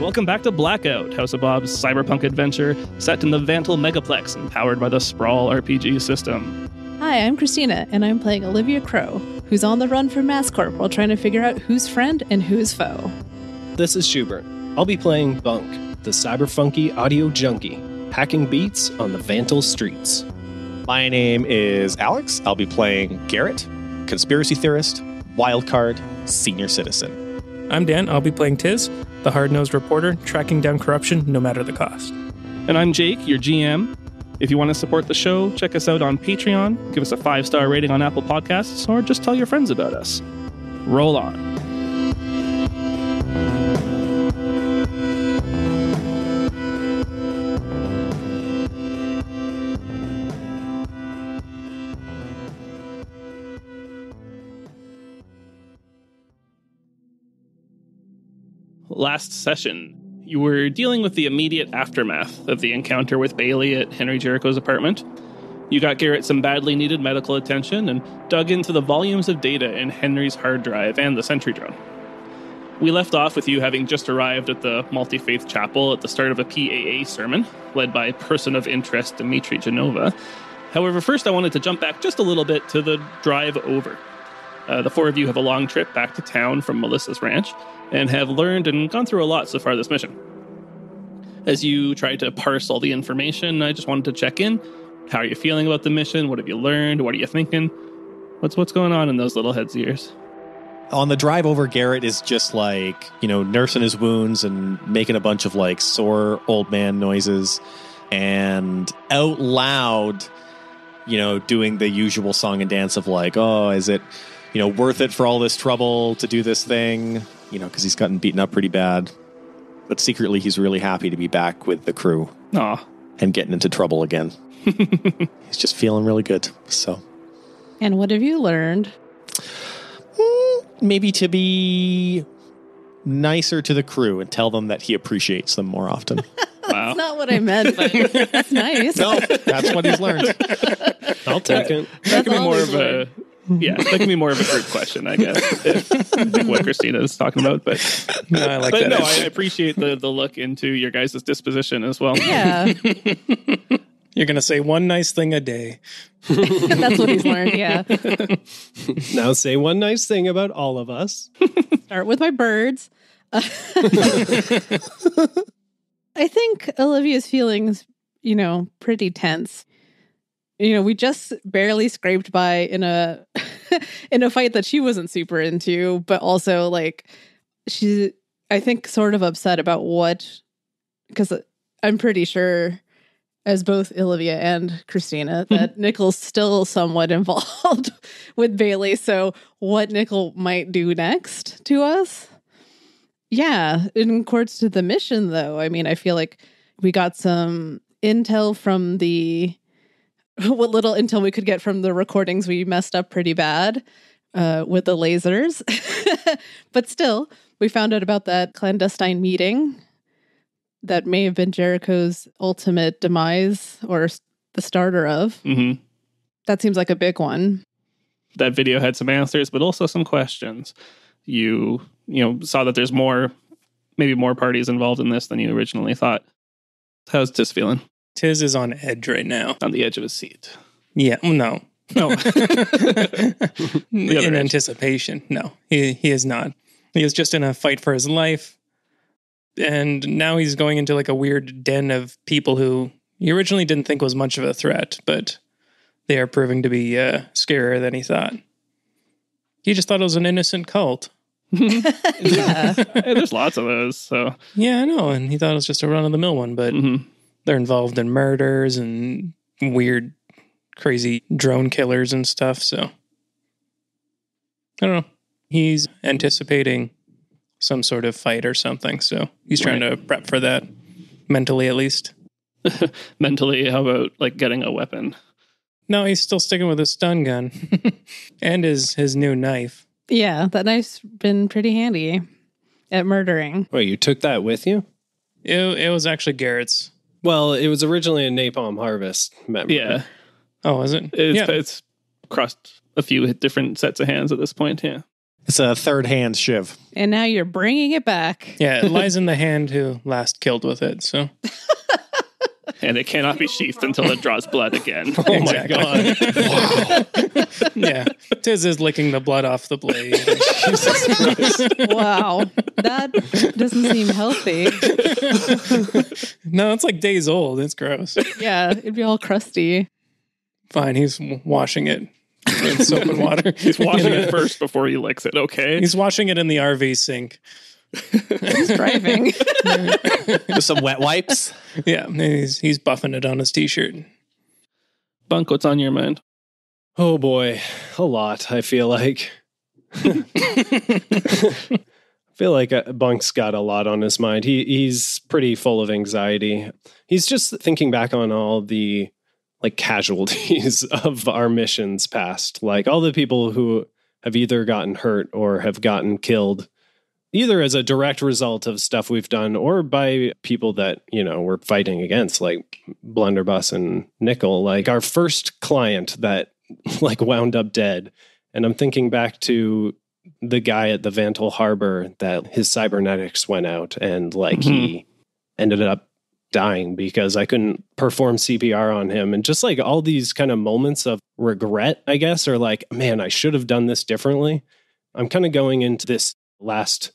welcome back to Blackout, House of Bob's cyberpunk adventure set in the Vantal Megaplex and powered by the Sprawl RPG system. Hi, I'm Cristina, and I'm playing Olivia Crow, who's on the run from MassCorp while trying to figure out who's friend and who's foe. This is Shubert. I'll be playing Bunk, the cyberfunky audio junkie, hacking beats on the Vantal streets. My name is Alex. I'll be playing Garrett, conspiracy theorist, wildcard, senior citizen. I'm Dan. I'll be playing Tiz, the hard-nosed reporter, tracking down corruption no matter the cost. And I'm Jake, your GM. If you want to support the show, check us out on Patreon, give us a 5-star rating on Apple Podcasts, or just tell your friends about us. Roll on. Last session, you were dealing with the immediate aftermath of the encounter with Bailey at Henry Jericho's apartment. You got Garrett some badly needed medical attention and dug into the volumes of data in Henry's hard drive and the Sentry drone. We left off with you having just arrived at the Multi-Faith Chapel at the start of a PAA sermon, led by person of interest Dimitri Genova. However, first I wanted to jump back just a little bit to the drive over. The four of you have a long trip back to town from Melissa's ranch, and have learned and gone through a lot so far this mission. As you try to parse all the information, I just wanted to check in. How are you feeling about the mission? What have you learned? What are you thinking? What's going on in those little heads of yours? On the drive over, Garrett is just nursing his wounds and making a bunch of sore old man noises and out loud, doing the usual song and dance of is it, worth it for all this trouble to do this thing? Because he's gotten beaten up pretty bad. But secretly, he's really happy to be back with the crew. Aw. And getting into trouble again. He's just feeling really good. So. And what have you learned? Maybe to be nicer to the crew and tell them that he appreciates them more often. Wow. That's not what I meant, but that's nice. No, that's what he's learned. I'll take it. That could be more of a... Yeah, that can be more of a group question, I guess. I think what Cristina is talking about, but No, I like that. No, I appreciate the look into your guys' disposition as well. Yeah. You're going to say one nice thing a day. That's what he's learned, yeah. Now say one nice thing about all of us. Start with my birds. I think Olivia's feelings, pretty tense. We just barely scraped by in a in a fight that she wasn't super into, but also she's, I think, sort of upset about because I'm pretty sure, as both Olivia and Cristina, that Nickel's still somewhat involved with Bailey. So what Nickel might do next to us? Yeah, in regards to the mission, though, I feel like we got some intel from what little intel we could get from the recordings. We messed up pretty bad with the lasers. But still, we found out about that clandestine meeting that may have been Jericho's ultimate demise, or the starter of. Mm-hmm. That seems like a big one. That video had some answers, but also some questions. You saw that there's maybe more parties involved in this than you originally thought. How's Tiz feeling? Tiz is on edge right now. On the edge of his seat. Yeah, no. No. In anticipation, no. He is not. He was just in a fight for his life. And now he's going into a weird den of people who he originally didn't think was much of a threat, but they are proving to be scarier than he thought. He just thought it was an innocent cult. Yeah. There's lots of those, so. Yeah, I know. And he thought it was just a run-of-the-mill one, but they're involved in murders and weird, crazy drone killers and stuff, so. I don't know. He's anticipating some sort of fight or something, so he's trying to prep for that, mentally at least. Mentally, how about getting a weapon? No, he's still sticking with his stun gun and his new knife. Yeah, that knife's been pretty handy at murdering. Wait, you took that with you? It was actually Garrett's. Well, it was originally a Napalm Harvest memory. Yeah. Oh, is it? It's crossed a few different sets of hands at this point, yeah. It's a third-hand shiv. And now you're bringing it back. Yeah, it lies in the hand who last killed with it, so... And it cannot be sheathed until it draws blood again. Oh my God. Wow. Yeah. Tiz is licking the blood off the blade. Wow. That doesn't seem healthy. No, it's like days old. It's gross. Yeah, it'd be all crusty. Fine, he's washing it in soap and water. He's washing it first before he licks it, okay? He's washing it in the RV sink. He's driving. With some wet wipes. Yeah, he's buffing it on his t-shirt. Bunk, what's on your mind? Oh boy, a lot, I feel like. I feel like Bunk's got a lot on his mind. He's pretty full of anxiety. He's just thinking back on all the casualties of our missions past, like all the people who have either gotten hurt or have gotten killed, either as a direct result of stuff we've done or by people that, we're fighting against, like Blunderbuss and Nickel, like our first client that wound up dead. And I'm thinking back to the guy at the Vantal Harbor that his cybernetics went out and he ended up dying because I couldn't perform CPR on him. And just all these kind of moments of regret, I guess, or man, I should have done this differently. I'm kind of going into this last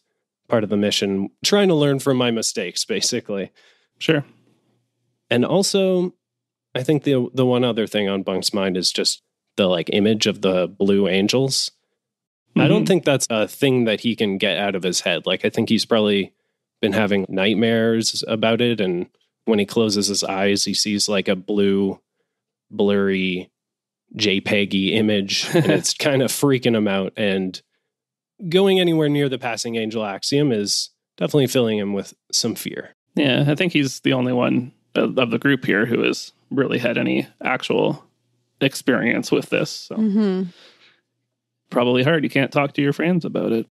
part of the mission trying to learn from my mistakes, basically. Sure. And also, I think the one other thing on Bunk's mind is just the image of the blue angels. I don't think that's a thing that he can get out of his head. I think he's probably been having nightmares about it. And when he closes his eyes, he sees a blue, blurry, JPEG-y image. And it's kind of freaking him out. And going anywhere near the passing angel axiom is definitely filling him with some fear. Yeah, I think he's the only one of the group here who has really had any actual experience with this. So probably hard. You can't talk to your friends about it.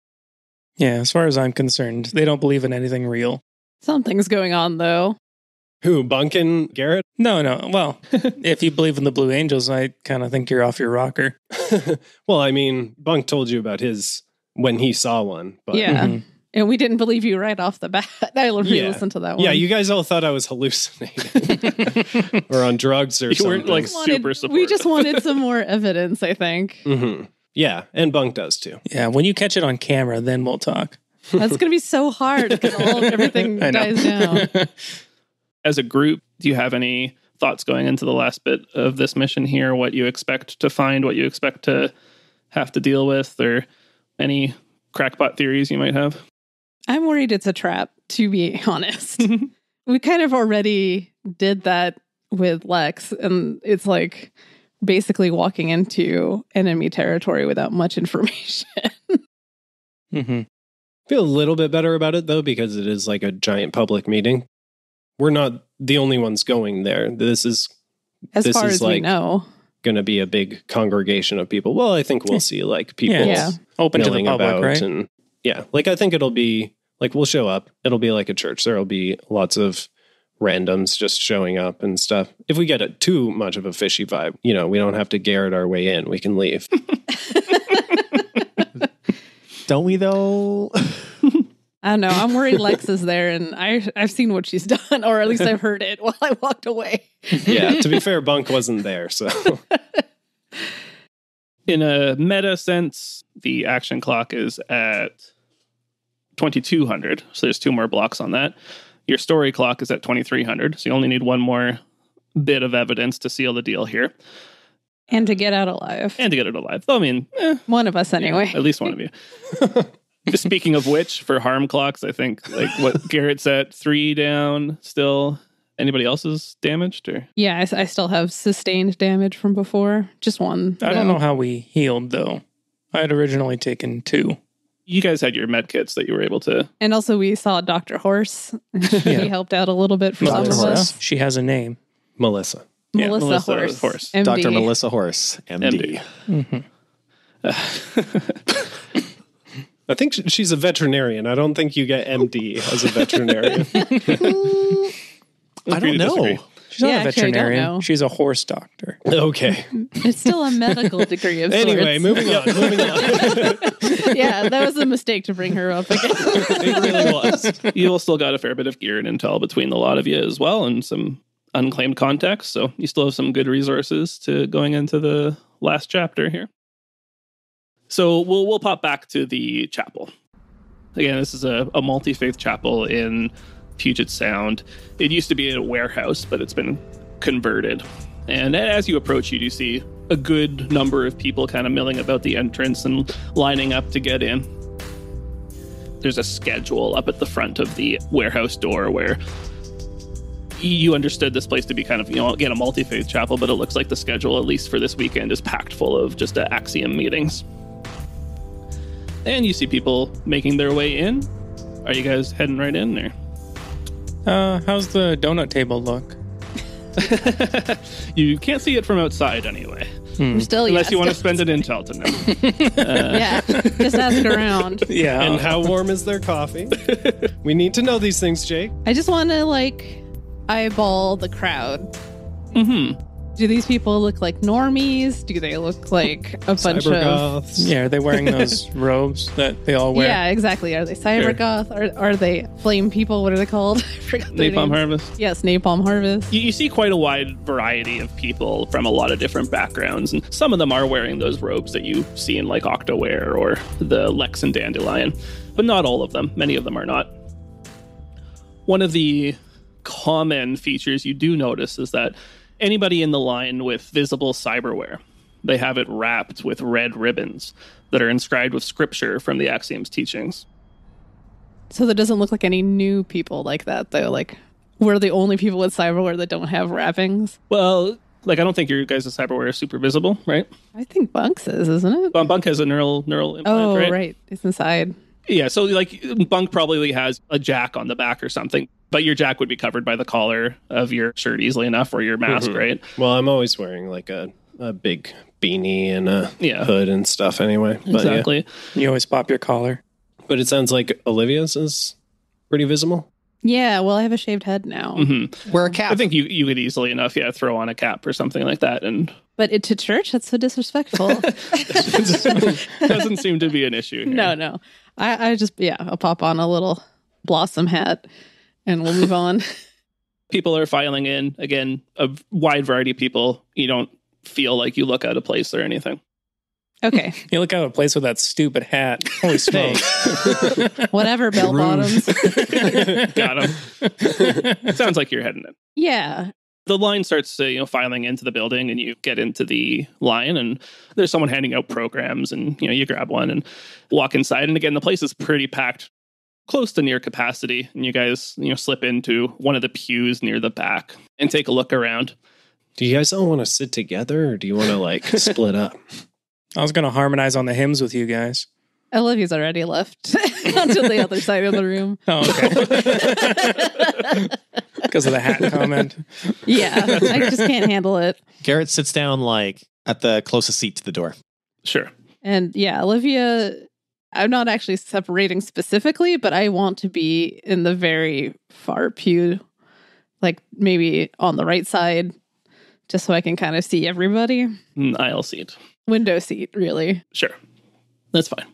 Yeah, as far as I'm concerned, they don't believe in anything real. Something's going on, though. Who, Bunk and Garrett? No. Well, if you believe in the Blue Angels, I kind of think you're off your rocker. Well, I mean, Bunk told you about his when he saw one. But yeah. And we didn't believe you right off the bat. I listened to that one. Yeah, you guys all thought I was hallucinating or on drugs or something. You weren't super supportive. We just wanted some more evidence, I think. Yeah, and Bunk does too. Yeah, when you catch it on camera, then we'll talk. That's going to be so hard because everything dies down. As a group, do you have any thoughts going into the last bit of this mission here? What you expect to find, what you expect to have to deal with, or any crackpot theories you might have? I'm worried it's a trap, to be honest. We kind of already did that with Lex, and it's basically walking into enemy territory without much information. I feel a little bit better about it, though, because it is a giant public meeting. We're not the only ones going there. This is as far as we know, going to be a big congregation of people. Well, I think we'll see people open to the public, right? And I think it'll be we'll show up. It'll be a church. There'll be lots of randoms just showing up and stuff. If we get too much of a fishy vibe, we don't have to Garrett our way in. We can leave. Don't we though? I don't know. I'm worried Lex is there, and I've seen what she's done, or at least I've heard it while I walked away. Yeah, to be fair, Bunk wasn't there, so. In a meta sense, the action clock is at 2200, so there's 2 more blocks on that. Your story clock is at 2300, so you only need 1 more bit of evidence to seal the deal here. And to get out alive. Though, I mean, one of us anyway. Yeah, at least one of you. Speaking of which, for harm clocks, I think what Garrett's at 3 down still. Anybody else's damaged? Or yeah, I still have sustained damage from before. Just 1. I don't know how we healed though. I had originally taken 2. You guys had your med kits that you were able to. And also we saw Dr. Horse. He helped out a little bit for some of us. She has a name. Melissa. Melissa Horse. MD. Dr. Melissa Horse, MD. I think she's a veterinarian. I don't think you get MD as a veterinarian. I don't know. She's not a actually, I don't veterinarian. know. She's a horse doctor. Okay. It's still a medical degree of Anyway, sorts. moving on. Yeah, that was a mistake to bring her up again. It really was. You all still got a fair bit of gear and intel between the lot of you as well, and some unclaimed contacts. So you still have some good resources to going into the last chapter here. So we'll pop back to the chapel. Again, this is a multi-faith chapel in Puget Sound. It used to be a warehouse, but it's been converted. And as you approach, you do see a good number of people kind of milling about the entrance and lining up to get in. There's a schedule up at the front of the warehouse door where you understood this place to be kind of, again, a multi-faith chapel, but it looks like the schedule, at least for this weekend, is packed full of just Axiom meetings. And you see people making their way in. Are you guys heading right in there? How's the donut table look? You can't see it from outside anyway. We're still Unless you want to spend an intel to know. Yeah, just ask around. Yeah. And how warm is their coffee? We need to know these things, Jake. I just want to eyeball the crowd. Mm-hmm. Do these people look like normies? Do they look like a bunch of... Cybergoths. Yeah, are they wearing those robes that they all wear? Yeah, exactly. Are they cybergoth? Are they flame people? What are they called? I forgot their Napalm names. Harvest. Yes, Napalm Harvest. You see quite a wide variety of people from a lot of different backgrounds, and some of them are wearing those robes that you see in like Octoware or the Lex and Dandelion, but not all of them. Many of them are not. One of the common features you do notice is that anybody in the line with visible cyberware, they have it wrapped with red ribbons that are inscribed with scripture from the Axiom's teachings. So there doesn't look like any new people like that, though. Like, we're the only people with cyberware that don't have wrappings. Well, I don't think your guys' cyberware is super visible, right? I think Bunk says, isn't it? Bunk has a neural implant, Oh, right? right. It's inside. Yeah, so Bunk probably has a jack on the back or something, but your jack would be covered by the collar of your shirt easily enough, or your mask, right? Well, I'm always wearing like a big beanie and a hood and stuff anyway. But Exactly. You always pop your collar. But it sounds like Olivia's is pretty visible. Yeah, well, I have a shaved head now. Mm-hmm. Wear a cap. I think you could easily enough, throw on a cap or something like that, and But to church, that's so disrespectful. doesn't seem to be an issue here. No. I just, I'll pop on a little blossom hat and we'll move on. People are filing in. Again, a wide variety of people. You don't feel like you look out of place or anything. Okay. You look out of place with that stupid hat. Holy smokes. Whatever, bell bottoms. Got him. Sounds like you're heading in. Yeah. The line starts filing into the building, and you get into the line, and there's someone handing out programs, and you grab one and walk inside. And again, the place is pretty packed, close to near capacity. And you guys slip into one of the pews near the back and take a look around. Do you guys all want to sit together, or do you want to split up? I was going to harmonize on the hymns with you guys. Olivia's already left onto the other side of the room. Oh, okay. Because of the hat comment. Yeah, I just can't handle it. Garrett sits down at the closest seat to the door. Sure. And yeah, Olivia, I'm not actually separating specifically, but I want to be in the very far pew, maybe on the right side, just so I can kind of see everybody. Aisle seat. Window seat, really. Sure. That's fine.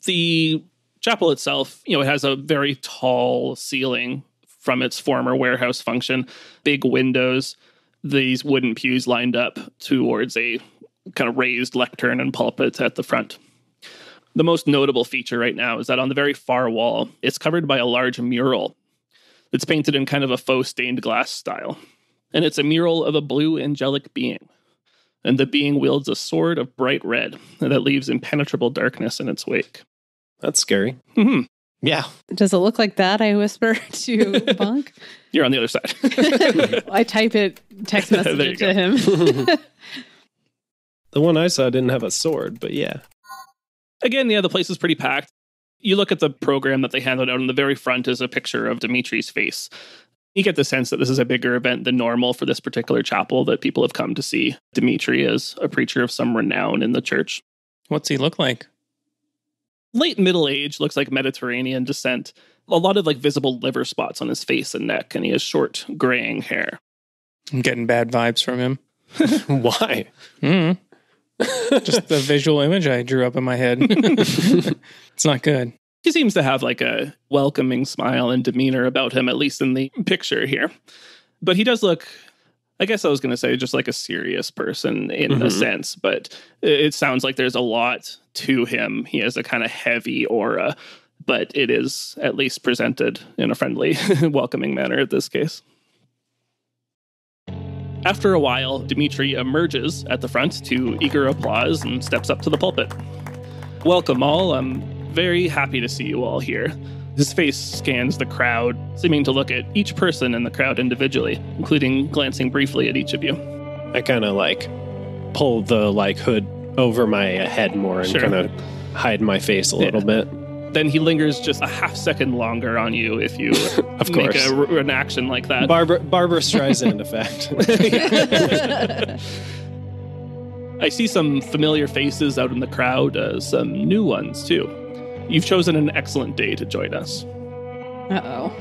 The chapel itself, it has a very tall ceiling from its former warehouse function. Big windows, these wooden pews lined up towards a kind of raised lectern and pulpit at the front. The most notable feature right now is that on the very far wall, it's covered by a large mural that's painted in kind of a faux stained glass style. And it's a mural of a blue angelic being. And the being wields a sword of bright red that leaves impenetrable darkness in its wake. That's scary. Mm-hmm. Yeah. Does it look like that? I whisper to Bunk. You're on the other side. I type it, text message it to him. The one I saw didn't have a sword, but yeah. Again, the place is pretty packed. You look at the program that they handed out, and the very front is a picture of Dimitri's face. You get the sense that this is a bigger event than normal for this particular chapel, that people have come to see Dimitri as a preacher of some renown in the church. What's he look like? Late middle age, looks like Mediterranean descent. A lot of visible liver spots on his face and neck, and he has short graying hair. I'm getting bad vibes from him. Why? Just the visual image I drew up in my head. It's not good. He seems to have like a welcoming smile and demeanor about him, at least in the picture here. But he does look, I guess I was going to say, just like a serious person in a sense, but it sounds like there's a lot to him. He has a kind of heavy aura, but it is at least presented in a friendly, welcoming manner in this case. After a while, Dimitri emerges at the front to eager applause and steps up to the pulpit. Welcome all. I'm very happy to see you all here. His face scans the crowd, seeming to look at each person in the crowd individually, including glancing briefly at each of you. I kind of pull the hood over my head more and kind of hide my face a little bit. Then he lingers just a half second longer on you if you of make course. an action like that. Barbara Streisand effect. I see some familiar faces out in the crowd, some new ones too. You've chosen an excellent day to join us. Uh-oh.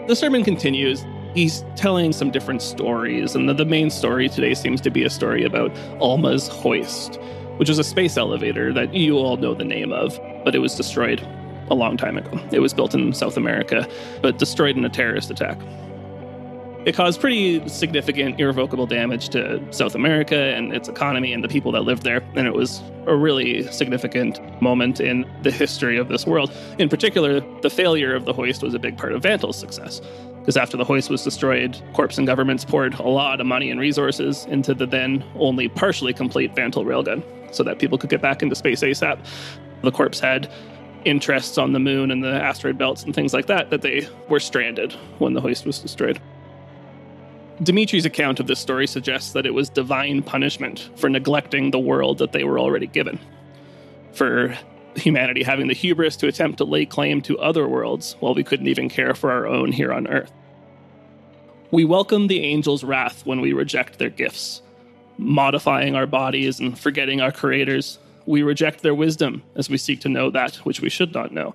The sermon continues. He's telling some different stories, and the main story today seems to be a story about Alma's Hoist, which is a space elevator that you all know the name of, but it was destroyed a long time ago. It was built in South America, but destroyed in a terrorist attack. It caused pretty significant, irrevocable damage to South America and its economy and the people that lived there, and it was a really significant moment in the history of this world. In particular, the failure of the hoist was a big part of Vantal's success, because after the hoist was destroyed, corps and governments poured a lot of money and resources into the then only partially complete Vantal railgun, so that people could get back into space ASAP. The corps had interests on the moon and the asteroid belts and things like that they were stranded when the hoist was destroyed. Dimitri's account of this story suggests that it was divine punishment for neglecting the world that they were already given, for humanity having the hubris to attempt to lay claim to other worlds while we couldn't even care for our own here on Earth. We welcome the angels' wrath when we reject their gifts, modifying our bodies and forgetting our creators. We reject their wisdom as we seek to know that which we should not know.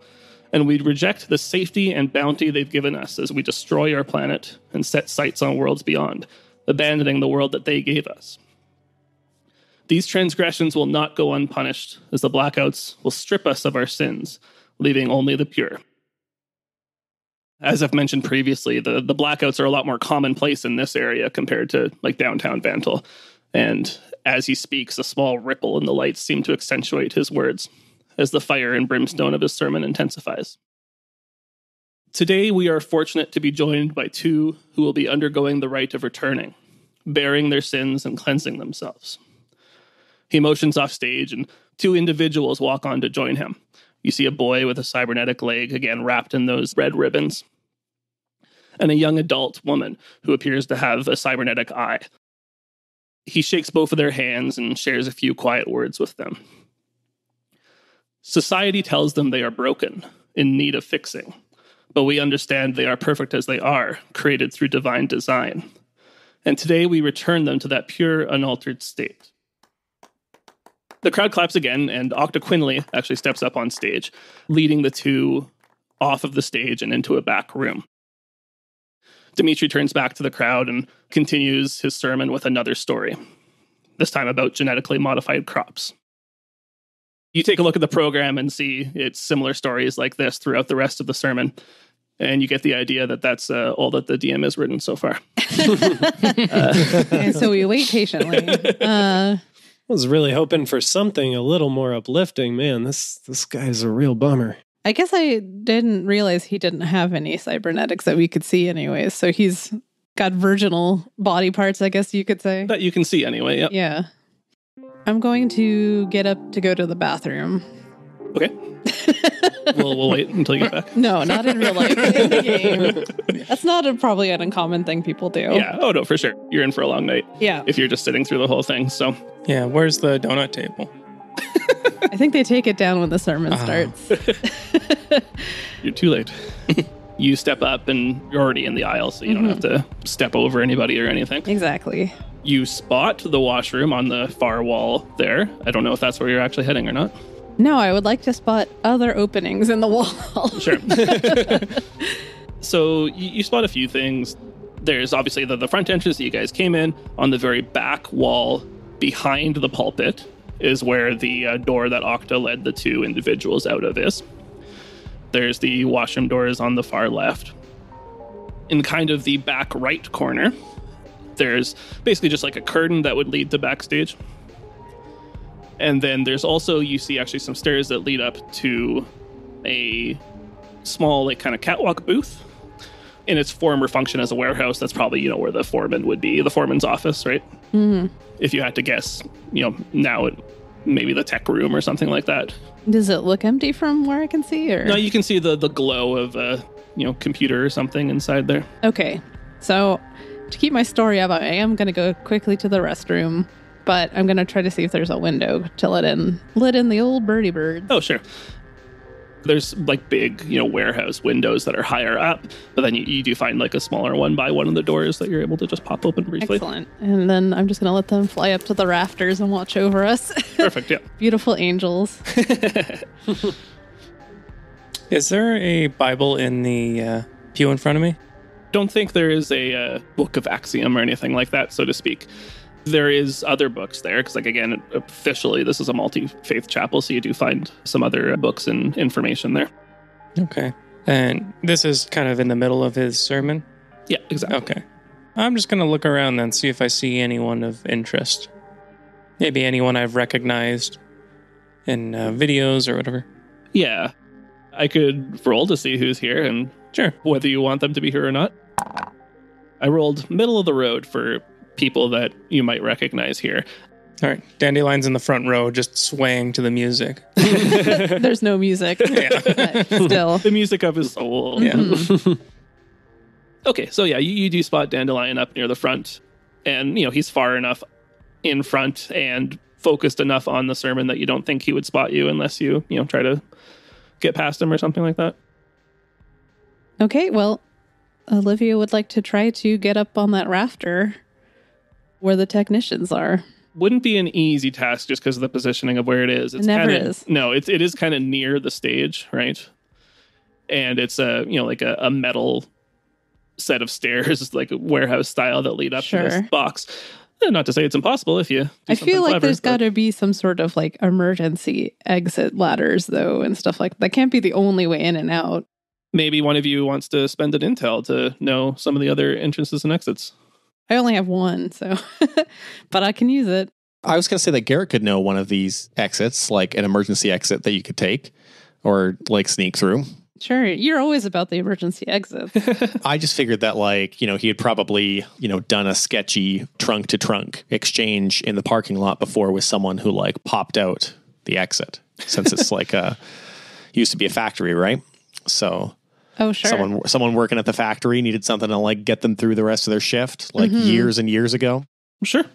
And we reject the safety and bounty they've given us as we destroy our planet and set sights on worlds beyond, abandoning the world that they gave us. These transgressions will not go unpunished, as the Blackouts will strip us of our sins, leaving only the pure. As I've mentioned previously, the Blackouts are a lot more commonplace in this area compared to downtown Vantal. And as he speaks, a small ripple in the lights seem to accentuate his words, as the fire and brimstone of his sermon intensifies. Today, we are fortunate to be joined by two who will be undergoing the rite of returning, bearing their sins and cleansing themselves. He motions off stage, and two individuals walk on to join him. You see a boy with a cybernetic leg, again wrapped in those red ribbons, and a young adult woman who appears to have a cybernetic eye. He shakes both of their hands and shares a few quiet words with them. Society tells them they are broken, in need of fixing, but we understand they are perfect as they are, created through divine design. And today we return them to that pure, unaltered state. The crowd claps again, and Octa Quinley actually steps up on stage, leading the two off of the stage and into a back room. Dimitri turns back to the crowd and continues his sermon with another story, this time about genetically modified crops. You take a look at the program and see it's similar stories like this throughout the rest of the sermon, and you get the idea that that's all that the DM has written so far. And so we wait patiently. I was really hoping for something a little more uplifting. Man, this guy's a real bummer. I guess I didn't realize he didn't have any cybernetics that we could see anyways. So he's got virginal body parts, I guess you could say. That you can see anyway, yep. Yeah. I'm going to get up to go to the bathroom. Okay. We'll wait until you get back. No, not in real life. In the game. That's not probably an uncommon thing people do. Yeah. Oh, no, for sure. You're in for a long night. Yeah. If you're just sitting through the whole thing, so. Yeah, where's the donut table? I think they take it down when the sermon starts. You're too late. You step up and you're already in the aisle, so you don't have to step over anybody or anything. Exactly. You spot the washroom on the far wall there. I don't know if that's where you're actually heading or not. No, I would like to spot other openings in the wall. Sure. So you spot a few things. There's obviously the front entrance that you guys came in. On the very back wall behind the pulpit is where the door that Octa led the two individuals out of is. There's the washroom doors on the far left. In kind of the back right corner, there's basically just like a curtain that would lead to backstage. And then there's also, you see actually some stairs that lead up to a small like kind of catwalk booth. In its former function as a warehouse, that's probably, where the foreman would be, the foreman's office, right? Mm-hmm. If you had to guess, now it maybe the tech room or something like that. Does it look empty from where I can see? Or? No, you can see the glow of a computer or something inside there. Okay, so to keep my story up, I am going to go quickly to the restroom, but I'm going to try to see if there's a window to let in the old birdie bird. Oh, sure. There's like big, warehouse windows that are higher up, but then you do find like a smaller one by one of the doors that you're able to just pop open briefly. Excellent. And then I'm just going to let them fly up to the rafters and watch over us. Perfect, yeah. Beautiful angels. Is there a Bible in the pew in front of me? Don't think there is a book of Axiom or anything like that, so to speak. There is other books there, because, again, officially this is a multi-faith chapel, so you do find some other books and information there. Okay. And this is kind of in the middle of his sermon? Yeah, exactly. Okay. I'm just going to look around then, see if I see anyone of interest. Maybe anyone I've recognized in videos or whatever. Yeah. I could roll to see who's here, and sure, whether you want them to be here or not. I rolled middle of the road for people that you might recognize here. All right. Dandelion's in the front row, just swaying to the music. There's no music. Yeah. But still. The music of his soul. Yeah. Mm-hmm. Okay, so yeah, you do spot Dandelion up near the front. And, he's far enough in front and focused enough on the sermon that you don't think he would spot you unless you, try to get past him or something like that. Okay, well, Olivia would like to try to get up on that rafter where the technicians are. Wouldn't be an easy task just because of the positioning of where it is. It never is. No, it is kind of near the stage, right? And it's like a metal set of stairs, like a warehouse style that lead up to this box. Not to say it's impossible if you do I feel like clever, there's got to be some sort of like emergency exit ladders though and stuff like that. That can't be the only way in and out. Maybe one of you wants to spend an intel to know some of the other entrances and exits. I only have one, so but I can use it. I was going to say that Garrett could know one of these exits, like an emergency exit that you could take or like sneak through. Sure. You're always about the emergency exit. I just figured that he had probably, done a sketchy trunk to trunk exchange in the parking lot before with someone who like popped out the exit, since it's like used to be a factory, right? So oh, sure. Someone working at the factory needed something to like get them through the rest of their shift like years and years ago. Sure.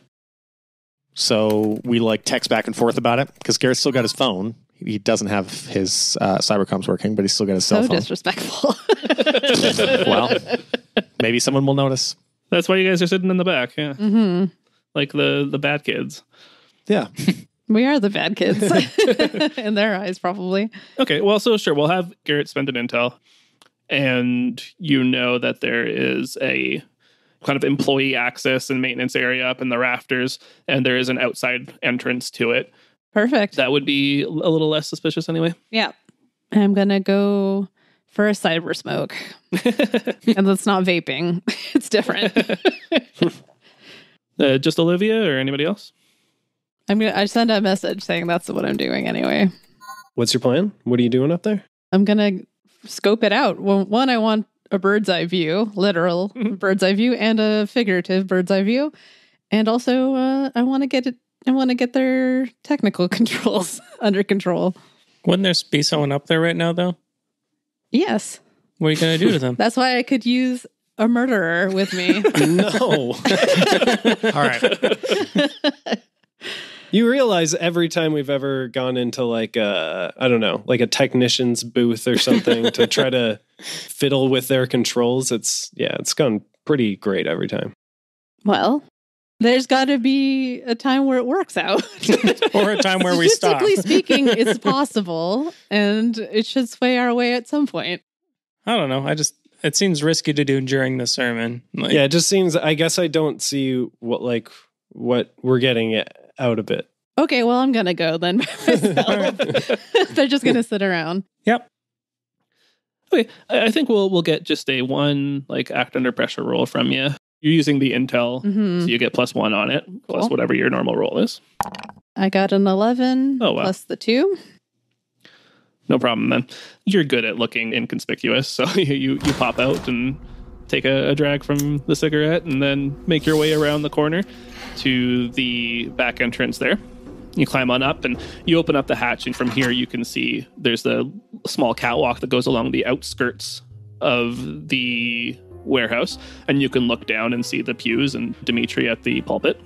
So we like text back and forth about it because Garrett's still got his phone. He doesn't have his cybercoms working, but he's still got his cell phone. So disrespectful. Well, maybe someone will notice. That's why you guys are sitting in the back, yeah. Mm-hmm. Like the bad kids. Yeah. We are the bad kids. In their eyes, probably. Okay, well, so sure, we'll have Garrett spend an intel. And that there is a kind of employee access and maintenance area up in the rafters, and there is an outside entrance to it. Perfect. That would be a little less suspicious anyway. Yeah. I'm going to go for a cyber smoke. And that's not vaping. It's different. Just Olivia or anybody else? I send a message saying that's what I'm doing anyway. What's your plan? What are you doing up there? I'm going to scope it out. Well, one, I want a bird's eye view, literal bird's eye view, and a figurative bird's eye view. And also, I want to get their technical controls under control. Wouldn't there be someone up there right now, though? Yes. What are you going to do to them? That's why I could use a murderer with me. No. All right. You realize every time we've ever gone into like a technician's booth or something to try to fiddle with their controls, it's gone pretty great every time. Well, there's got to be a time where it works out. Or a time where we stop. Statistically speaking, it's possible, and it should sway our way at some point. I don't know. It seems risky to do during the sermon. Like, Yeah, it just seems, I guess I don't see what we're getting out of it. Okay, well, I'm going to go then by myself. They're just going to sit around. Yep. Okay, I think we'll get just a one act under pressure roll from you. You're using the intel, so you get +1 on it, plus whatever your normal roll is. I got an 11 plus the 2. No problem then. You're good at looking inconspicuous, so you pop out and take a drag from the cigarette and then make your way around the corner to the back entrance there. You climb on up and you open up the hatch, and from here you can see there's the small catwalk that goes along the outskirts of the warehouse, and you can look down and see the pews and Dimitri at the pulpit.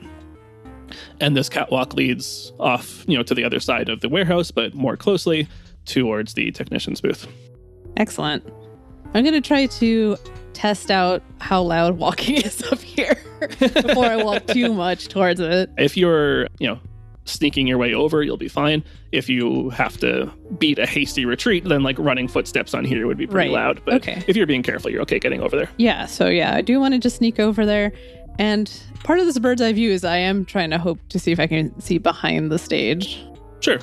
And this catwalk leads off, to the other side of the warehouse, but more closely towards the technician's booth. Excellent. I'm going to try to test out how loud walking is up here before I walk too much towards it. If you're, sneaking your way over, you'll be fine. If you have to beat a hasty retreat, then running footsteps on here would be pretty loud. But if you're being careful, you're okay getting over there. Yeah, so I do want to just sneak over there. And part of this bird's eye view is I am trying to hope to see if I can see behind the stage. Sure.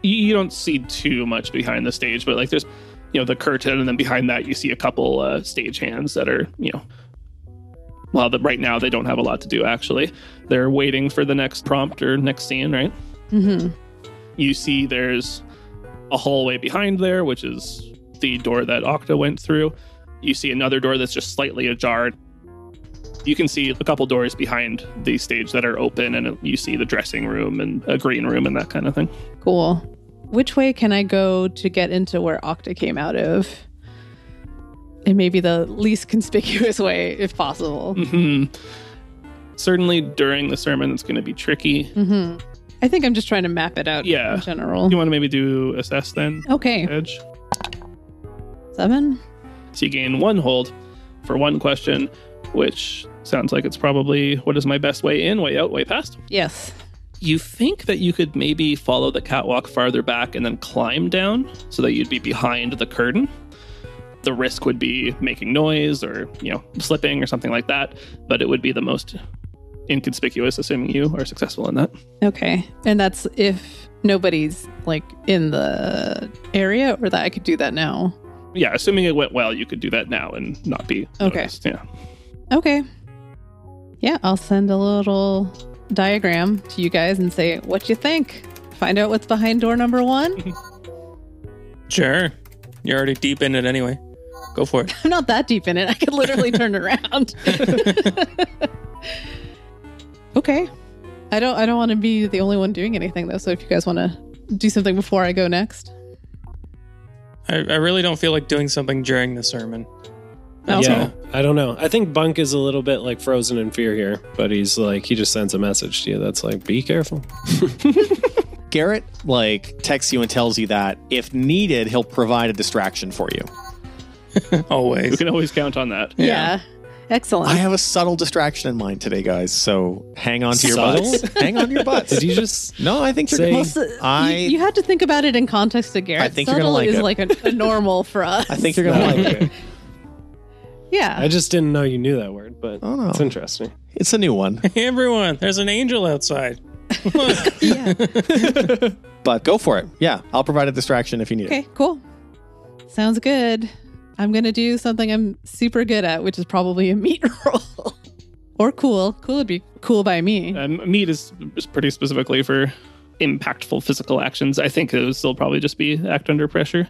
You don't see too much behind the stage, but there's, the curtain, and then behind that you see a couple stage hands that are, right now they don't have a lot to do, actually. They're waiting for the next prompt or next scene, right? Mm-hmm. You see there's a hallway behind there, which is the door that Octa went through. You see another door that's just slightly ajar. You can see a couple doors behind the stage that are open, and you see the dressing room and a green room and that kind of thing. Cool. Which way can I go to get into where Octa came out of? And maybe the least conspicuous way, if possible. Mm-hmm. Certainly during the sermon, it's going to be tricky. Mm-hmm. I think I'm just trying to map it out in general. You want to maybe do assess then? Okay. Edge. 7. So you gain 1 hold for 1 question, which sounds like it's probably what is my best way in, way out, way past? Yes. You think that you could maybe follow the catwalk farther back and then climb down so that you'd be behind the curtain. The risk would be making noise or, slipping or something like that, but it would be the most inconspicuous, assuming you are successful in that. Okay. And that's if nobody's in the area, or that I could do that now? Yeah, assuming it went well, you could do that now and not be noticed. Yeah. Okay. Yeah, I'll send a little diagram to you guys and say, what you think? Find out what's behind door number 1? Sure. You're already deep in it anyway. Go for it. I'm not that deep in it. I could literally turn around. Okay. I don't want to be the only one doing anything, though. So if you guys want to do something before I go next. I really don't feel like doing something during the sermon. Yeah, I don't know. I think Bunk is a little bit frozen in fear here, but he's he just sends a message to you that's be careful. Garrett texts you and tells you that if needed, he'll provide a distraction for you. Always. You can always count on that. Yeah. Excellent. I have a subtle distraction in mind today, guys, so hang on to your butts. Hang on to your butts. Did you just... No, I think you're say... You had to think about it in context to Garrett. I think you're going to like it. A normal for us. I think you're going to like it. Yeah. I just didn't know you knew that word, but it's interesting. It's a new one. Hey, everyone, there's an angel outside. Yeah. But go for it. Yeah, I'll provide a distraction if you need it. Okay, cool. Sounds good. I'm going to do something I'm super good at, which is probably a meat roll. Or cool. Cool would be cool by me. Meat is pretty specifically for impactful physical actions. I think it would still probably just be act under pressure.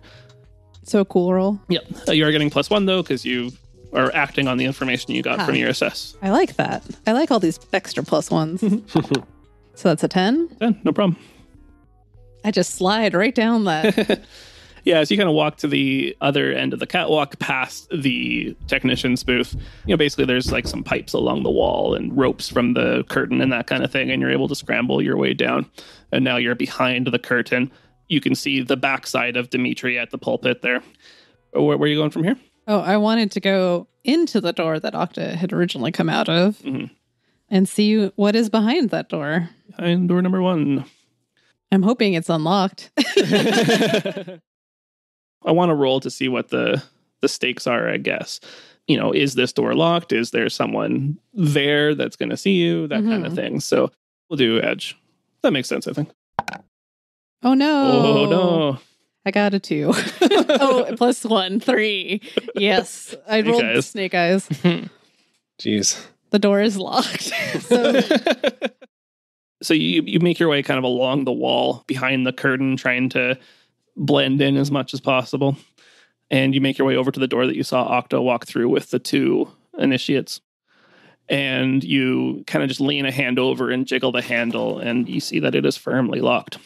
So a cool roll. Yep. You are getting +1, though, because you are acting on the information you got from your assess. I like that. I like all these extra +1s. So that's a 10? 10, no problem. I just slide right down that. Yeah, as you kind of walk to the other end of the catwalk past the technician's booth, basically there's some pipes along the wall and ropes from the curtain and that kind of thing, and you're able to scramble your way down. And now you're behind the curtain. You can see the backside of Dimitri at the pulpit there. Where are you going from here? Oh, I wanted to go into the door that Octa had originally come out of and see what is behind that door. Behind door number 1. I'm hoping it's unlocked. I want to roll to see what the the stakes are, I guess. Is this door locked? Is there someone there that's going to see you? That kind of thing. So we'll do edge. That makes sense, I think. Oh, no. Oh, no. I got a 2. +1, 3. Yes. I rolled snake eyes. Jeez. The door is locked. So you make your way kind of along the wall behind the curtain, trying to blend in as much as possible. And you make your way over to the door that you saw Octo walk through with the 2 initiates. And you kind of just lean a hand over and jiggle the handle, and you see that it is firmly locked.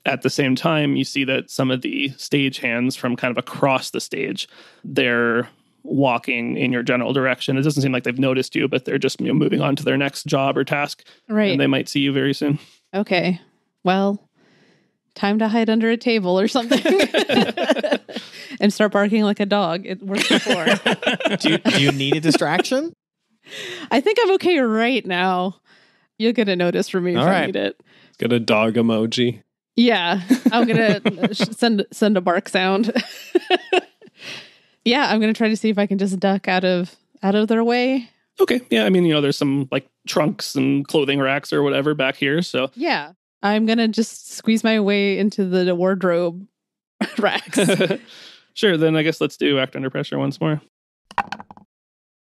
At the same time, you see that some of the stage hands from kind of across the stage, they're walking in your general direction. It doesn't seem like they've noticed you, but they're just moving on to their next job or task. Right. And they might see you very soon. Okay. Well, time to hide under a table or something. And start barking like a dog. It worked before. Do you need a distraction? I think I'm okay right now. You'll get a notice from me if I need it. Got a dog emoji. Yeah, I'm gonna send a bark sound. Yeah, I'm gonna try to see if I can just duck out of their way. Okay, yeah, I mean, there's some like trunks and clothing racks or whatever back here, so yeah, I'm gonna just squeeze my way into the wardrobe racks. Sure, then I guess let's do act under pressure once more.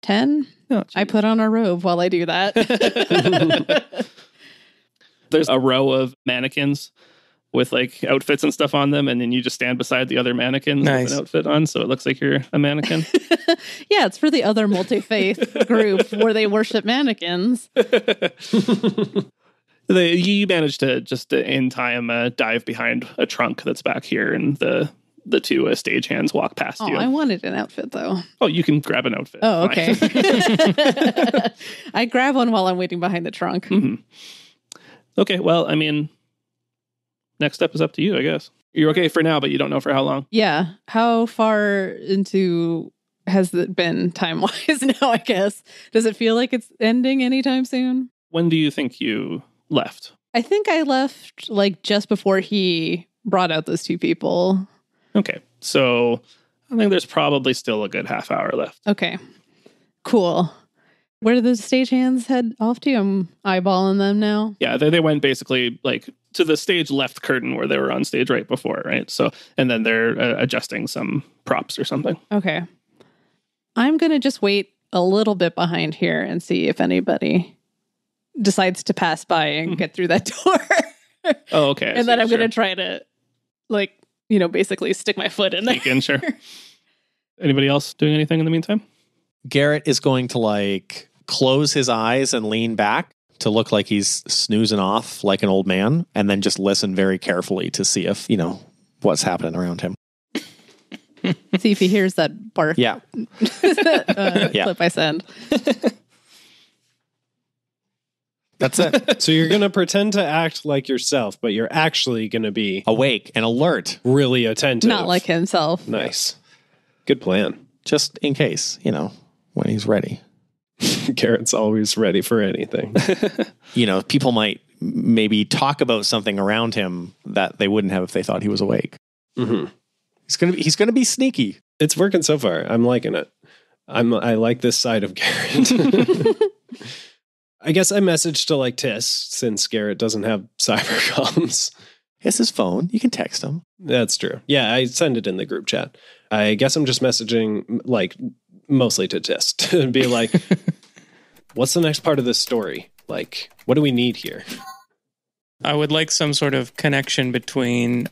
10. Oh, I put on a robe while I do that. There's a row of mannequins with like outfits and stuff on them, and then you just stand beside the other mannequins with an outfit on, so it looks like you're a mannequin. Yeah, it's for the other multi-faith group where they worship mannequins. You managed to just in time dive behind a trunk that's back here, and the 2 stagehands walk past you. I wanted an outfit though. Oh, you can grab an outfit. Oh, okay. I grab one while I'm waiting behind the trunk. Mm-hmm. Okay, well, I mean, next step is up to you, I guess. You're okay for now, but you don't know for how long. Yeah. How far into has it been time-wise now, I guess? Does it feel like it's ending anytime soon? When do you think you left? I think I left like just before he brought out those 2 people. Okay. So I think there's probably still a good half hour left. Okay. Cool. Where did those stagehands head off to? I'm eyeballing them now. Yeah, they went basically like to the stage left curtain where they were on stage right before, right? So, and then they're adjusting some props or something. Okay. I'm going to just wait a little bit behind here and see if anybody decides to pass by and get through that door. Oh, okay. And then I'm going to try to, like, basically stick my foot in there. Sneak in, sure. Anybody else doing anything in the meantime? Garrett is going to like close his eyes and lean back to look like he's snoozing off like an old man, and then just listen very carefully to see if, what's happening around him. See if he hears that bark. Yeah. Clip I send. That's it. So you're going to pretend to act like yourself, but you're actually going to be awake and alert. Really attentive. Not like himself. Nice. Good plan. Just in case, when he's ready. Garrett's always ready for anything. People might maybe talk about something around him that they wouldn't have if they thought he was awake. Mm-hmm. He's gonna be sneaky. It's working so far. I'm liking it. I like this side of Garrett. I guess I messaged to like Tiss since Garrett doesn't have cyber comms. He has his phone. You can text him. That's true. Yeah, I send it in the group chat. I guess I'm just messaging like mostly to Tiss to be like, what's the next part of this story? Like, what do we need here? I would like some sort of connection between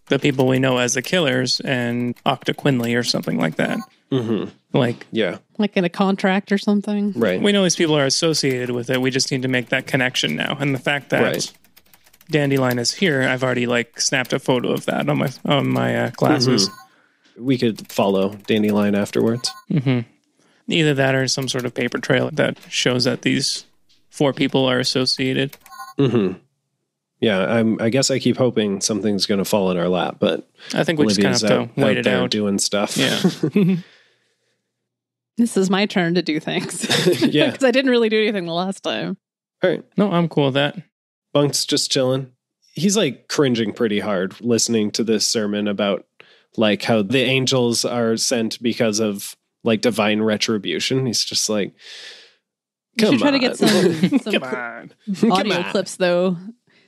the people we know as the killers and Octa Quinley or something like that. Mm-hmm. Like, yeah. Like in a contract or something. Right. We know these people are associated with it. We just need to make that connection now. And the fact that Dandelion is here, I've already like snapped a photo of that on my glasses. Mm-hmm. We could follow Dandelion afterwards. Mm-hmm. Either that or some sort of paper trail that shows that these 4 people are associated. Mm-hmm. Yeah, I guess I keep hoping something's going to fall in our lap, but I think we Olivia's just kind of have to wait it out. Doing stuff. Yeah. This is my turn to do things. Yeah. Because I didn't really do anything the last time. All right. No, I'm cool with that. Bunk's just chilling. He's like cringing pretty hard listening to this sermon about like how the angels are sent because of like divine retribution. He's just like, You should try to get some Come on. audio clips, though.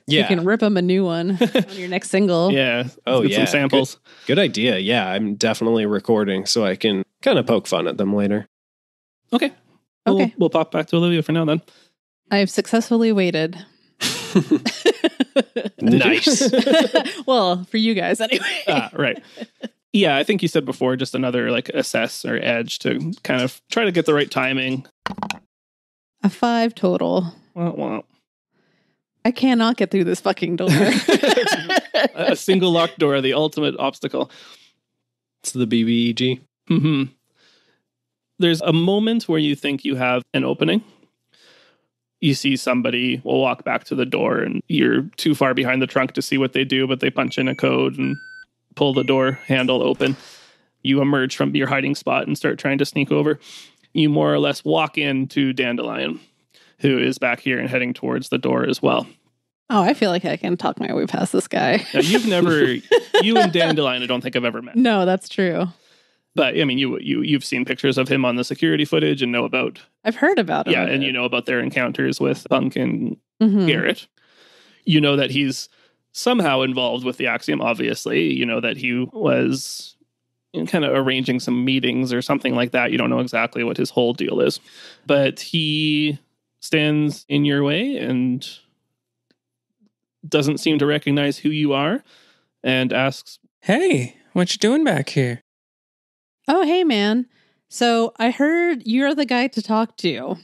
So you can rip them a new one on your next single. Yeah. Oh, Let's get some samples. Good idea. Yeah, I'm definitely recording so I can kind of poke fun at them later. Okay. We'll pop back to Olivia for now then. I have successfully waited. Nice. Well, for you guys anyway. Right. Yeah, I think you said before, just another like assess or edge to kind of try to get the right timing. A 5 total. Well. I cannot get through this fucking door. A single locked door, the ultimate obstacle. It's the BBEG. Mm-hmm. There's a moment where you think you have an opening. You see somebody will walk back to the door and you're too far behind the trunk to see what they do, but they punch in a code and pull the door handle open. You emerge from your hiding spot and start trying to sneak over. You more or less walk into Dandelion, who is back here and heading towards the door as well. Oh, I feel like I can talk my way past this guy. Now, you and Dandelion, I don't think I've ever met. No, that's true. But I mean, you've seen pictures of him on the security footage and know about. I've heard about him. Yeah, and you know about their encounters with Bunk and Garrett. You know that he's somehow involved with the Axiom. Obviously, you know that he was kind of arranging some meetings or something like that. You don't know exactly what his whole deal is, but he stands in your way and doesn't seem to recognize who you are and asks, Hey, what you doing back here? Oh, hey, man. So I heard you're the guy to talk to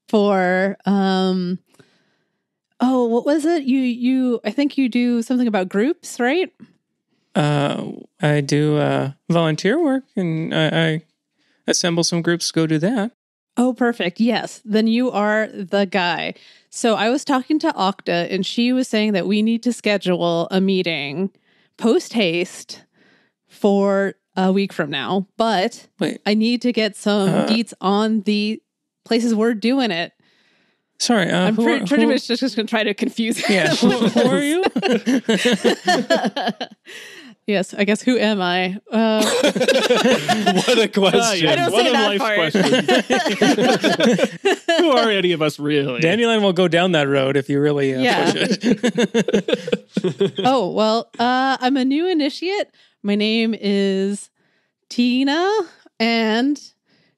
for, what was it? I think you do something about groups, right? I do volunteer work, and I assemble some groups to go do that. Oh, perfect. Yes. Then you are the guy. So I was talking to Okta, and she was saying that we need to schedule a meeting post haste for a week from now. But Wait. I need to get some deets on the places we're doing it. Sorry, I'm pretty much just going to try to confuse him. Yeah, who are you? Yes, I guess who am I? What a question. I don't say that part. who are any of us really? Dandelion will go down that road if you really push it. Oh, well, I'm a new initiate. My name is Tina, and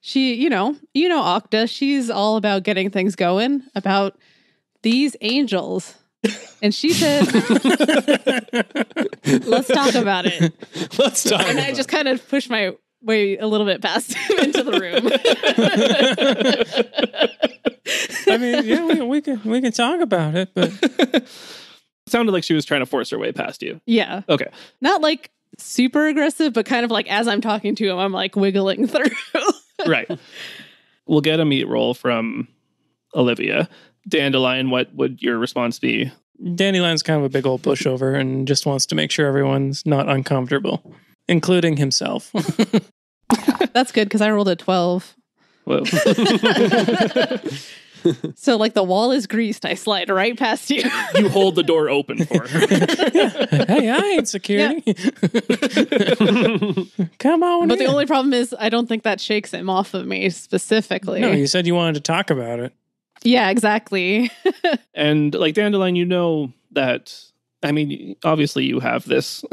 she, you know Okta, she's all about getting things going, about these angels. And she said, let's talk about it. Let's talk. And I just kind of pushed my way a little bit past him into the room. I mean, yeah, we can talk about it, but It sounded like she was trying to force her way past you. Yeah. Okay. Not like super aggressive, but kind of like as I'm talking to him, I'm like wiggling through. Right. We'll get a meat roll from Olivia. Dandelion, what would your response be? Dandelion's kind of a big old pushover and just wants to make sure everyone's not uncomfortable, including himself. That's good because I rolled a 12. Whoa. So like the wall is greased. I slide right past you. You hold the door open for her. Hey, I ain't security. Come on. But the only problem is I don't think that shakes him off of me specifically. No, you said you wanted to talk about it. Yeah, exactly. And like Dandelion, you know that, I mean, obviously you have this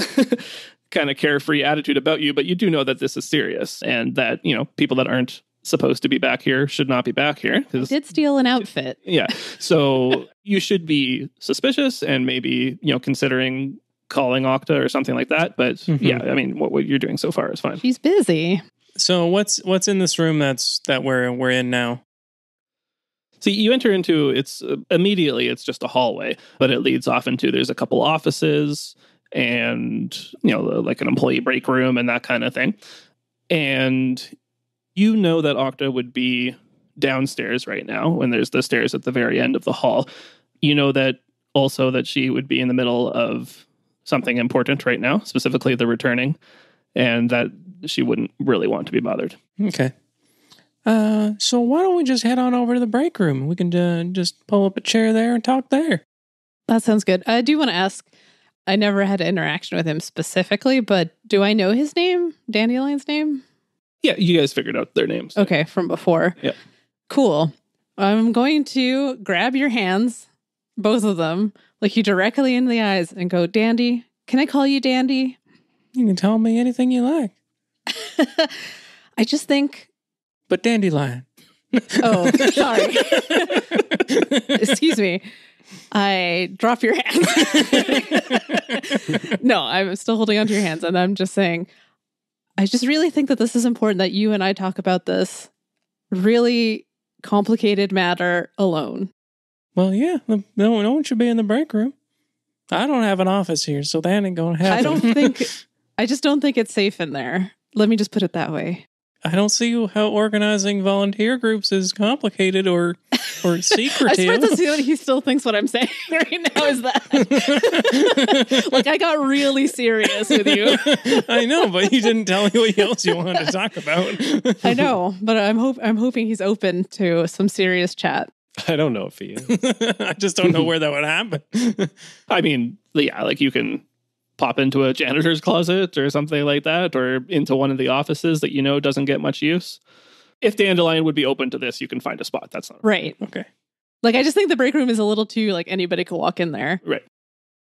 kind of carefree attitude about you, but you do know that this is serious and that, you know, people that aren't supposed to be back here should not be back here. I did steal an outfit. Yeah. So you should be suspicious and maybe, you know, considering calling Okta or something like that. But yeah, I mean, what you're doing so far is fine. She's busy. So what's in this room that we're in now? So you enter into, immediately it's just a hallway, but it leads off into, there's a couple offices and, you know, like an employee break room and that kind of thing. And you know that Okta would be downstairs right now when there's the stairs at the very end of the hall. You know that also that she would be in the middle of something important right now, specifically the returning, and that she wouldn't really want to be bothered. Okay. So why don't we just head on over to the break room? We can just pull up a chair there and talk there. That sounds good. I do want to ask, I never had an interaction with him specifically, but do I know his name? Dandelion's name? Yeah, you guys figured out their names. Okay, from before. Yeah. Cool. I'm going to grab your hands, both of them, look you directly in the eyes and go, Dandy, can I call you Dandy? You can tell me anything you like. I just think... But Dandelion. Oh, sorry. Excuse me. I drop your hands. No, I'm still holding onto your hands, and I'm just saying, I just really think that this is important that you and I talk about this really complicated matter alone. Well, yeah, no one should be in the break room. I don't have an office here, so that ain't going to happen. I just don't think it's safe in there. Let me just put it that way. I don't see how organizing volunteer groups is complicated or secretive. I suppose that's what he still thinks what I'm saying right now is that. Like, I got really serious with you. I know, but you didn't tell me what else you wanted to talk about. I know, but I'm hoping he's open to some serious chat. I don't know if he is. I just don't know where that would happen. I mean, yeah, like you can pop into a janitor's closet or something like that, or into one of the offices that you know doesn't get much use. If Dandelion would be open to this, you can find a spot. That's not right. Okay. Like, I just think the break room is a little too, like, anybody could walk in there. Right.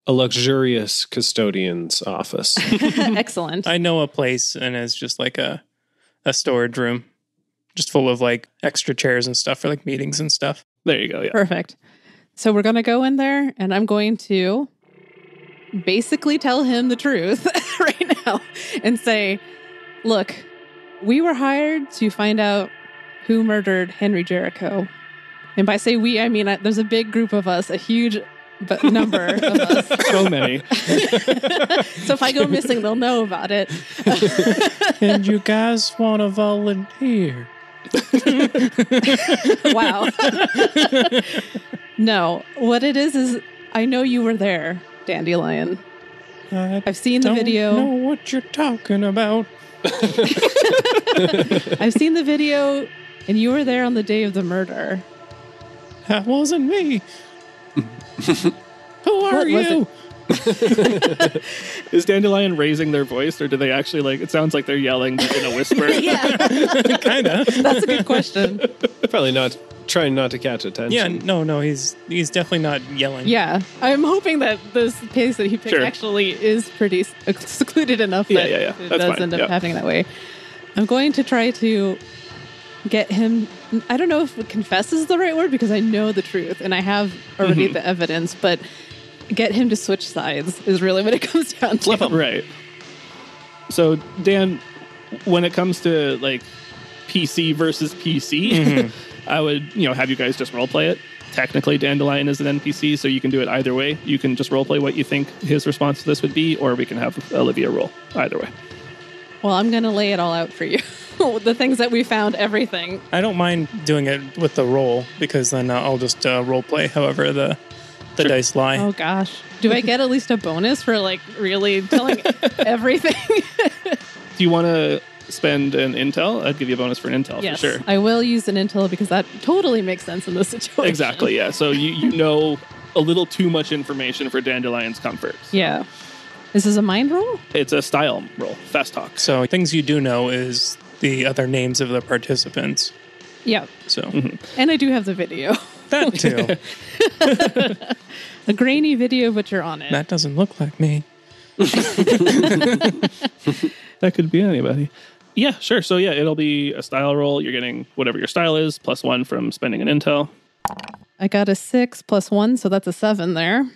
A luxurious custodian's office. Excellent. I know a place, and it's just like a storage room, just full of like extra chairs and stuff for like meetings and stuff. There you go. Yeah. Perfect. So we're going to go in there, and I'm going to basically tell him the truth right now and say, look, we were hired to find out who murdered Henry Jericho. And by say we, I mean there's a big group of us, a huge number of us. So many. So if I go missing, they'll know about it. And you guys want to volunteer? Wow. No, what it is I know you were there, Dandelion. I've seen the video. I don't know what you're talking about. I've seen the video, and you were there on the day of the murder. That wasn't me. Who are you? Is Dandelion raising their voice, or do they actually, like, it sounds like they're yelling in a whisper? Yeah. Kind of. That's a good question. Probably not trying not to catch attention. Yeah, no, he's definitely not yelling. Yeah. I'm hoping that this place that he picked Sure. actually is pretty secluded enough that Yeah. it That's does fine. end up Yeah. happening that way. I'm going to try to get him, I don't know if confess is the right word because I know the truth and I have already the evidence, but get him to switch sides is really what it comes down to. Flip them. Right. So, Dan, when it comes to, like, PC versus PC, I would, have you guys just roleplay it. Technically, Dandelion is an NPC, so you can do it either way. You can just roleplay what you think his response to this would be, or we can have Olivia roll. Either way. Well, I'm going to lay it all out for you. The things that we found, everything. I don't mind doing it with the roll, because then I'll just roleplay however the dice lie. Oh, gosh. Do I get at least a bonus for, like, really telling everything? Do you want to spend an intel? I'd give you a bonus for an intel, Yes, for sure. I will use an intel because that totally makes sense in this situation. Exactly, yeah. So you know a little too much information for Dandelion's comfort. Yeah. This is a mind roll? It's a style roll, fast talk. So things you do know is the other names of the participants. Yeah. So And I do have the video. that too. A grainy video, but you're on it. That doesn't look like me. That could be anybody. Yeah, sure. So yeah, it'll be a style roll. You're getting whatever your style is, +1 from spending an intel. I got a 6 + 1, so that's a 7 there.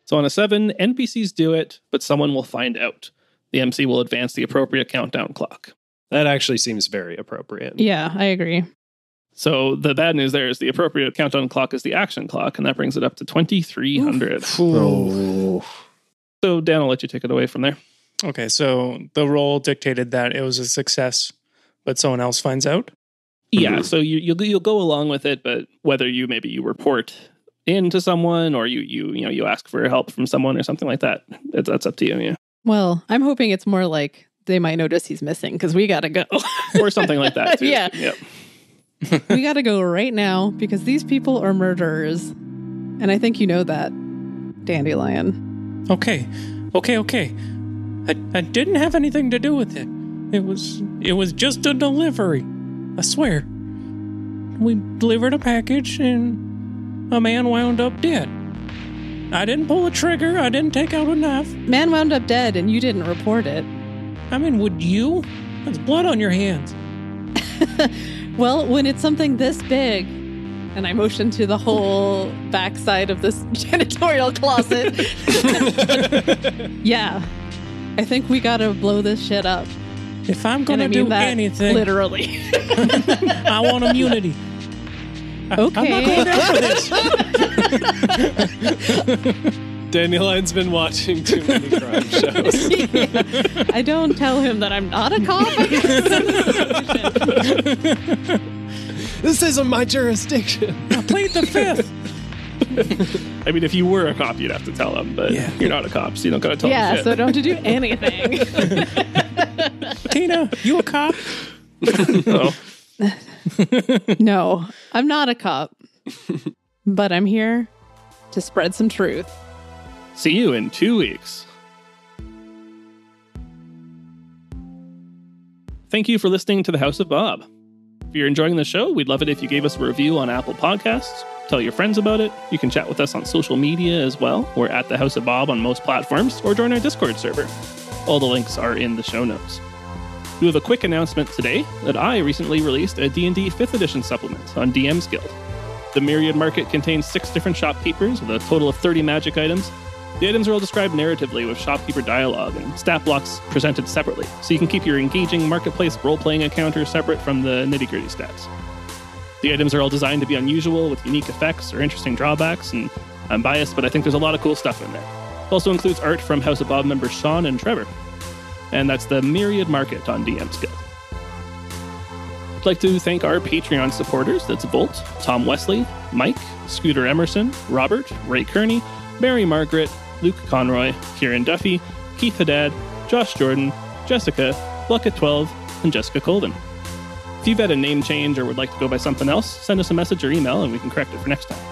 So on a 7, NPCs do it, but someone will find out. The MC will advance the appropriate countdown clock. That actually seems very appropriate. Yeah, I agree. So the bad news there is the appropriate countdown clock is the action clock, and that brings it up to 2,300. Oh. So Dan, I'll let you take it away from there. Okay, so the roll dictated that it was a success, but someone else finds out? Yeah, so you'll go along with it, but whether you report into someone or you ask for help from someone or something like that, that's up to you. Yeah. Well, I'm hoping it's more like they might notice he's missing because we got to go. Or something like that, too. Yeah. Yep. We got to go right now because these people are murderers. And I think you know that, Dandelion. Okay, Okay. I didn't have anything to do with it. It was just a delivery. I swear. We delivered a package and a man wound up dead. I didn't pull a trigger. I didn't take out a knife. Man wound up dead and you didn't report it. I mean, would you? There's blood on your hands. Well, when it's something this big, and I motion to the whole backside of this janitorial closet. Yeah. I think we gotta blow this shit up. If I'm gonna do anything, literally, I want immunity. Okay. I'm not going down for this. Dandelions been watching too many crime shows. Yeah. I don't tell him that I'm not a cop. This isn't my jurisdiction. I plead the fifth. I mean, if you were a cop, you'd have to tell them, but you're not a cop, so you don't gotta tell them Yeah, shit. so don't have to do anything. Tina, you a cop? Oh. No, I'm not a cop. But I'm here to spread some truth. See you in 2 weeks. Thank you for listening to the House of Bob. If you're enjoying the show, we'd love it if you gave us a review on Apple Podcasts. Tell your friends about it. You can chat with us on social media as well. We're at the House of Bob on most platforms, or join our Discord server. All the links are in the show notes. We have a quick announcement today that I recently released a D&D 5th edition supplement on DM's Guild. The Myriad Market contains 6 different shopkeepers with a total of 30 magic items. The items are all described narratively with shopkeeper dialogue and stat blocks presented separately, so you can keep your engaging marketplace role-playing encounter separate from the nitty-gritty stats. The items are all designed to be unusual with unique effects or interesting drawbacks, and I'm biased, but I think there's a lot of cool stuff in there. It also includes art from House of Bob members Sean and Trevor. And that's the Myriad Market on DM's Guild. I'd like to thank our Patreon supporters. That's Volt, Tom Wesley, Mike, Scooter Emerson, Robert, Ray Kearney, Mary Margaret, Luke Conroy, Kieran Duffy, Keith Haddad, Josh Jordan, Jessica, Bucket12, and Jessica Colden. If you've had a name change or would like to go by something else, send us a message or email and we can correct it for next time.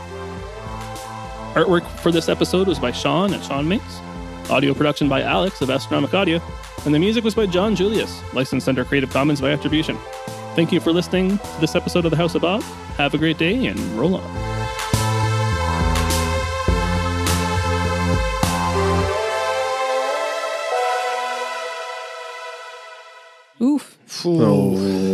Artwork for this episode was by Sean at Sean Makes. Audio production by Alex of Astronomic Audio. And the music was by John Julius, licensed under Creative Commons by Attribution. Thank you for listening to this episode of The House of Bob. Have a great day and roll on. Oof. Oh.